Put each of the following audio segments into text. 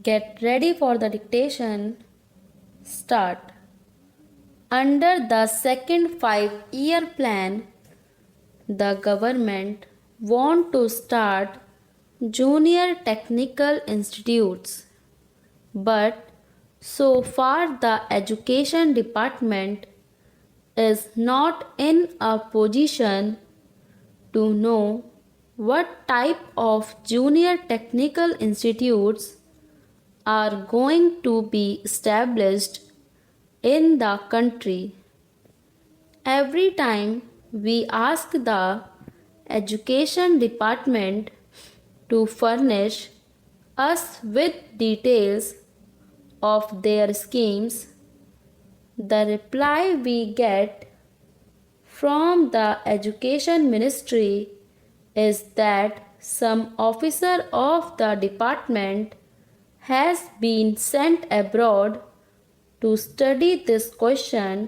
Get ready for the dictation. Start. Under the second 5-year plan, the government want to start junior technical institutes. But so far the education department is not in a position to know what type of junior technical institutes are going to be established in the country. Every time we ask the education department to furnish us with details of their schemes, the reply we get from the education ministry is that some officer of the department has been sent abroad to study this question,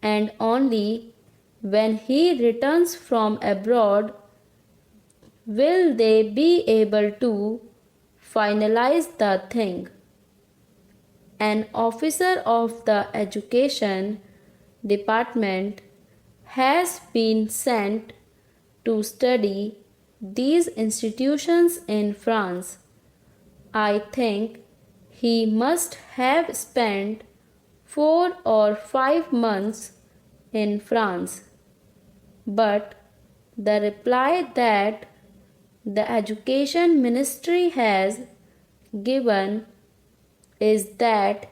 and only when he returns from abroad will they be able to finalize the thing. An officer of the education department has been sent to study these institutions in France. I think he must have spent 4 or 5 months in France. But the reply that the education ministry has given is that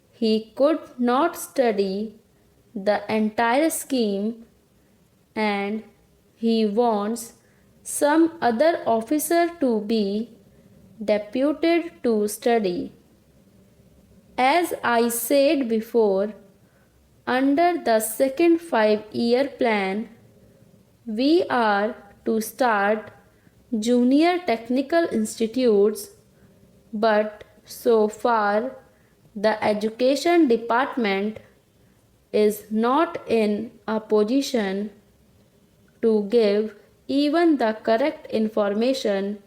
he could not study the entire scheme and he wants some other officer to be deputed to study. As I said before, under the second 5-year plan, we are to start junior technical institutes, but so far the education department is not in a position to give even the correct information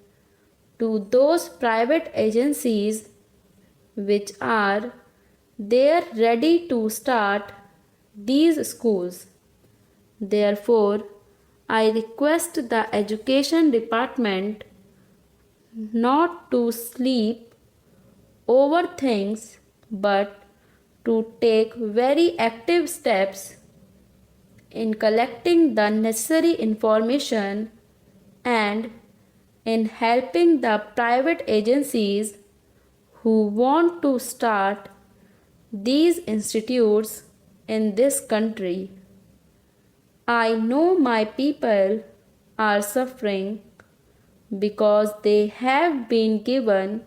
to those private agencies which are there ready to start these schools. Therefore, I request the education department not to sleep over things but to take very active steps in collecting the necessary information and in helping the private agencies who want to start these institutes in this country. I know my people are suffering because they have been given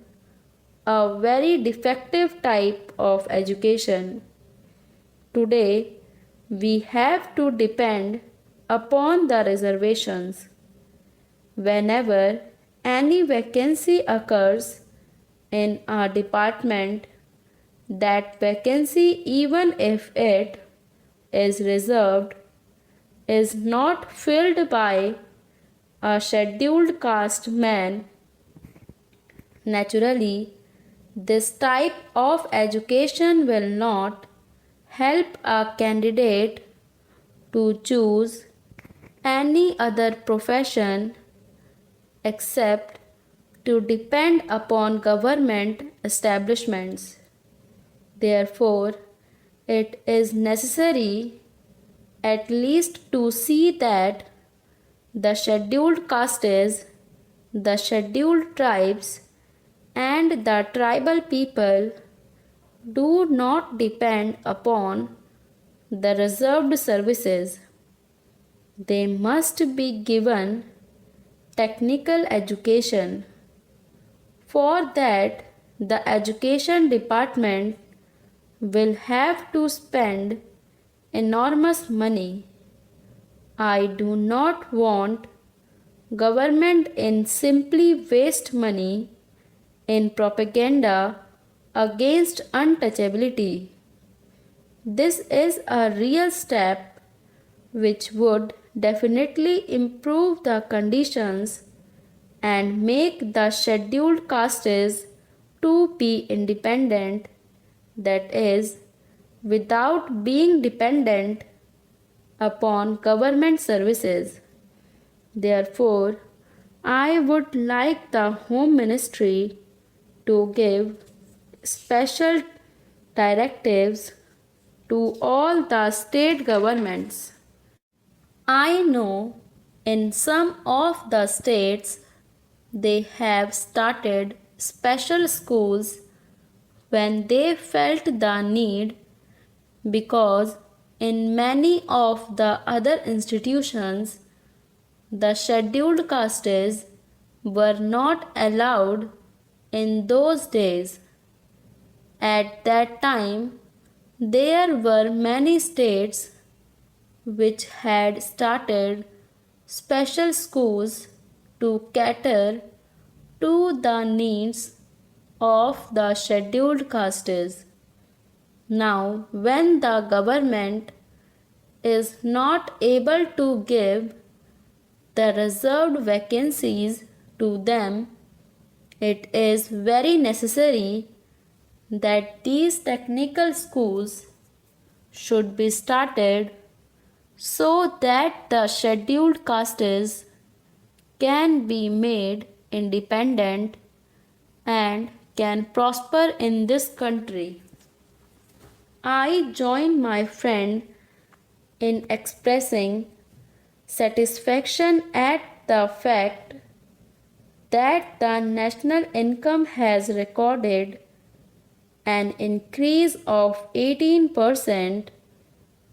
a very defective type of education. Today, we have to depend upon the reservations. Whenever any vacancy occurs in a department, that vacancy, even if it is reserved, is not filled by a scheduled caste man. Naturally, this type of education will not help a candidate to choose any other profession except to depend upon government establishments. Therefore, it is necessary at least to see that the scheduled castes, the scheduled tribes, and the tribal people do not depend upon the reserved services. They must be given technical education. For that, the education department will have to spend enormous money. I do not want government in simply waste money in propaganda against untouchability. This is a real step which would definitely improve the conditions and make the scheduled castes to be independent, that is, without being dependent upon government services. Therefore, I would like the Home Ministry to give special directives to all the state governments. I know in some of the states they have started special schools when they felt the need, because in many of the other institutions the scheduled castes were not allowed in those days. At that time, there were many states which had started special schools to cater to the needs of the scheduled castes. Now, when the government is not able to give the reserved vacancies to them, it is very necessary that these technical schools should be started so that the scheduled castes can be made independent and can prosper in this country. I join my friend in expressing satisfaction at the fact that the national income has recorded an increase of 18%,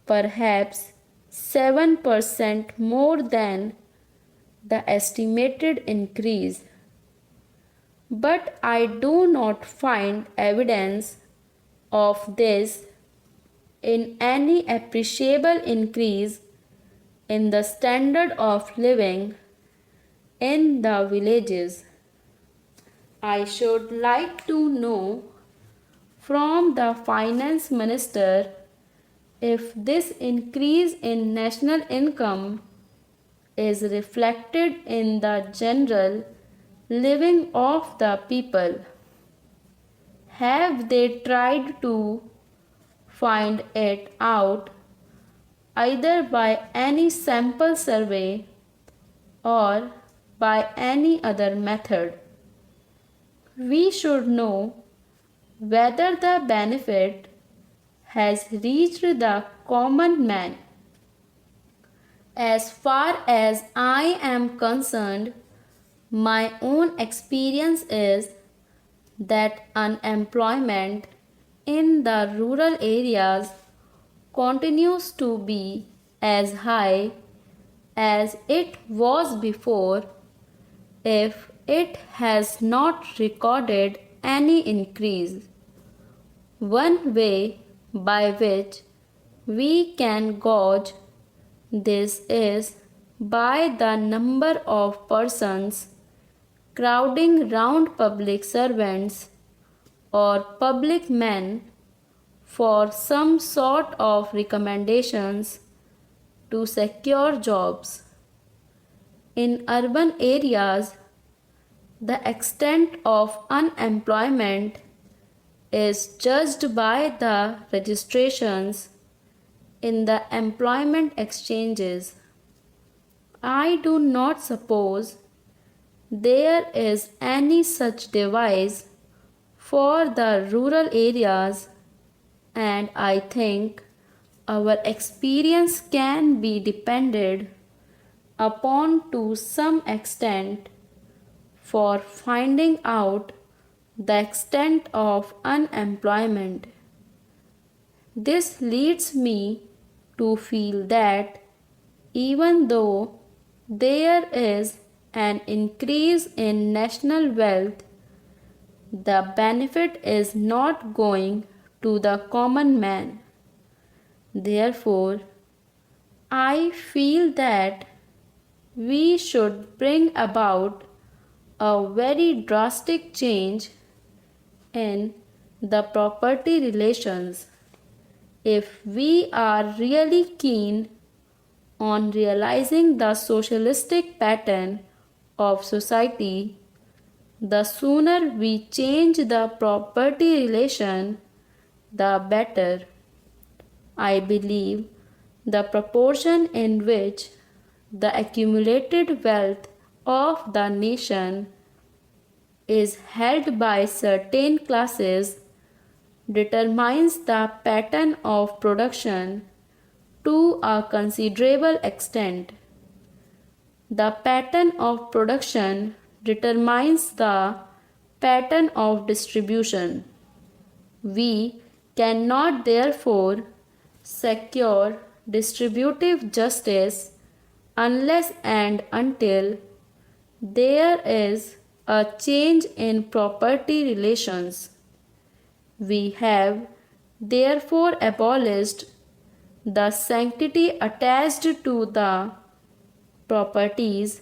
perhaps 7% more than the estimated increase. But I do not find evidence of this in any appreciable increase in the standard of living in the villages. I should like to know from the finance minister if this increase in national income is reflected in the general living of the people. Have they tried to find it out either by any sample survey or by any other method? We should know whether the benefit has reached the common man. As far as I am concerned, my own experience is that unemployment in the rural areas continues to be as high as it was before, if it has not recorded any increase. One way by which we can gauge this is by the number of persons crowding round public servants or public men for some sort of recommendations to secure jobs. In urban areas, the extent of unemployment is judged by the registrations in the employment exchanges. I do not suppose there is any such device for the rural areas, and I think our experience can be depended upon to some extent for finding out the extent of unemployment. This leads me to feel that even though there is an increase in national wealth, the benefit is not going to the common man. Therefore, I feel that we should bring about a very drastic change in the property relations if we are really keen on realizing the socialistic pattern of society The sooner we change the property relation, the better. I believe the proportion in which the accumulated wealth of the nation is held by certain classes determines the pattern of production to a considerable extent. The pattern of production determines the pattern of distribution. We cannot therefore secure distributive justice unless and until there is a change in property relations. We have therefore abolished the sanctity attached to the properties,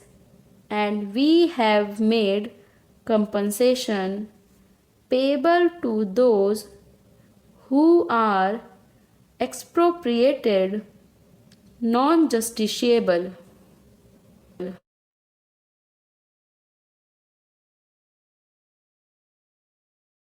and we have made compensation payable to those who are expropriated non-justiciable.